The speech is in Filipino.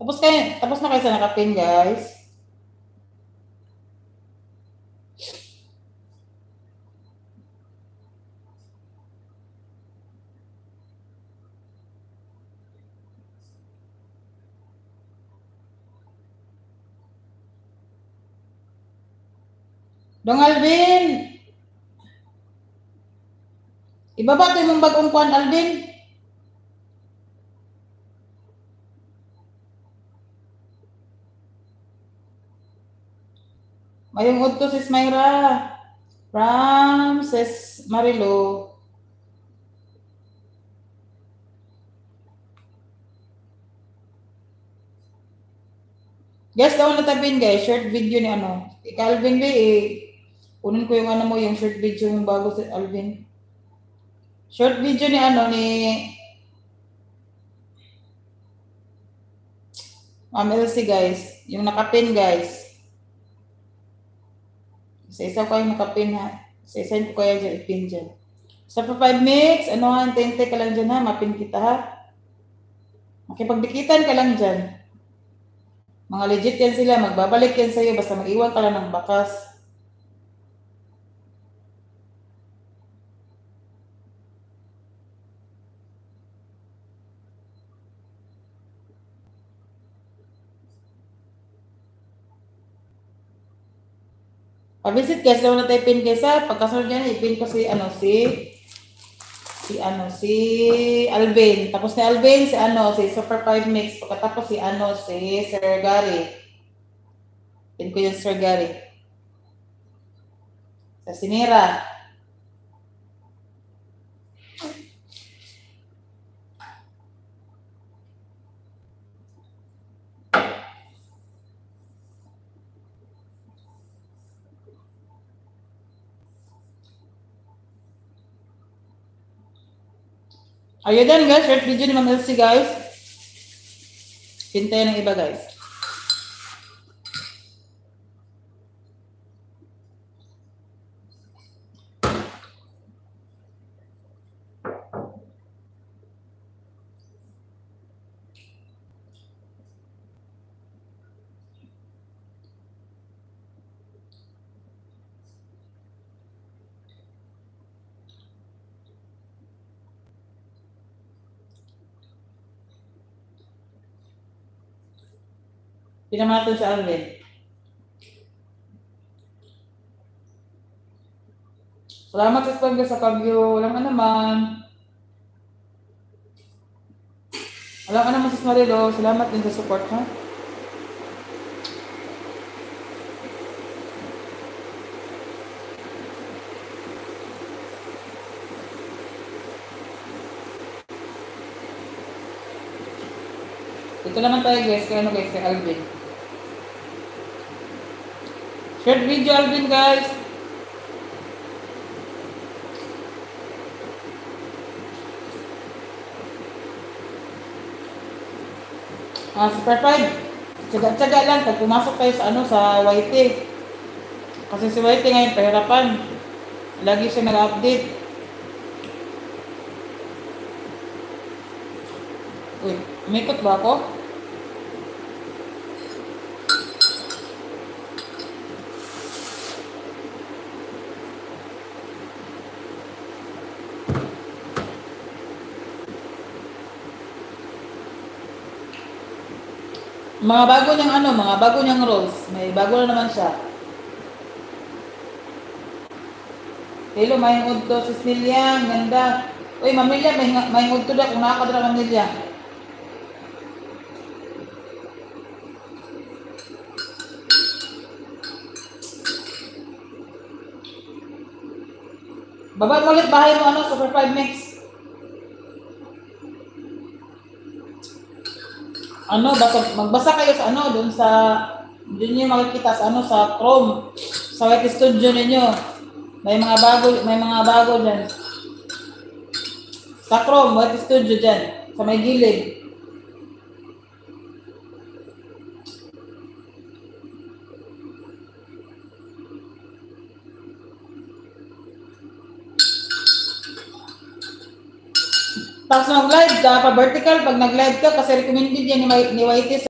Tapos na kayo sa nakapin, guys. Dong Alvin! Ibaba ko yung bagong kwan, Alvin. Mayong udto sis Mayra. From sis Marilo. Guys, daw na tabin guys. Short video ni ano. Alvin ba kunin ko yung ano mo, yung short video yung bago si Alvin. Short video ni ano ni Ma'am Elsie guys. Yung nakapin guys. Isa-isa ko yung nakapin ha. Isa-isa ko kaya dyan, ipin dyan. So for 5 minutes, ano ha, hintay ka lang dyan ha, mapin kita ha. Makipagdikitan ka lang dyan. Mga legit yan sila, magbabalik yan sa'yo, basta mag-iwan ka lang ng bakas. Pag-visit guys, daw na tayo pin guys ha. Pagkasunod yan, ipin ko si Alvin. Tapos ni Alvin, si Super 5 Mix. Pagkatapos si Sir Gary. Pin ko yung Sir Gary. Sa Sinira. Ayun din guys, short video ni Ma'am Elsie guys. Pintayan ng iba guys. Pinaman natin sa Alvin. Salamat sa sponsor sa pag-view. Walang naman. Walang naman sa Marilo. Salamat din sa support ha. Ito naman tayo guys. Kaya guys, kay Alvin. Short video Alvin guys. Super 5. Tsaga-tsaga lang pag pumasok kayo sa YT. Kasi si YT ngayon pahirapan. Lagi siya nag-update. Uy, umikot ba ako? Mga bago niyang rolls. May bago na naman siya. Hello, may udto si Snelia, ganda. Uy, Mamilya, may udto da kung nakakadra Mamilya. Baba mo ulit bahay mo Super 5 Mix. Magbasa kayo sa doon niyo makikita sa Chrome, sa YT Studio ninyo. May mga bago dyan. Sa Chrome, YT Studio dyan, sa may gilid. Tapos mag-live ka, pa-vertical, pag nag-live ka, kasi recommended yan ni YT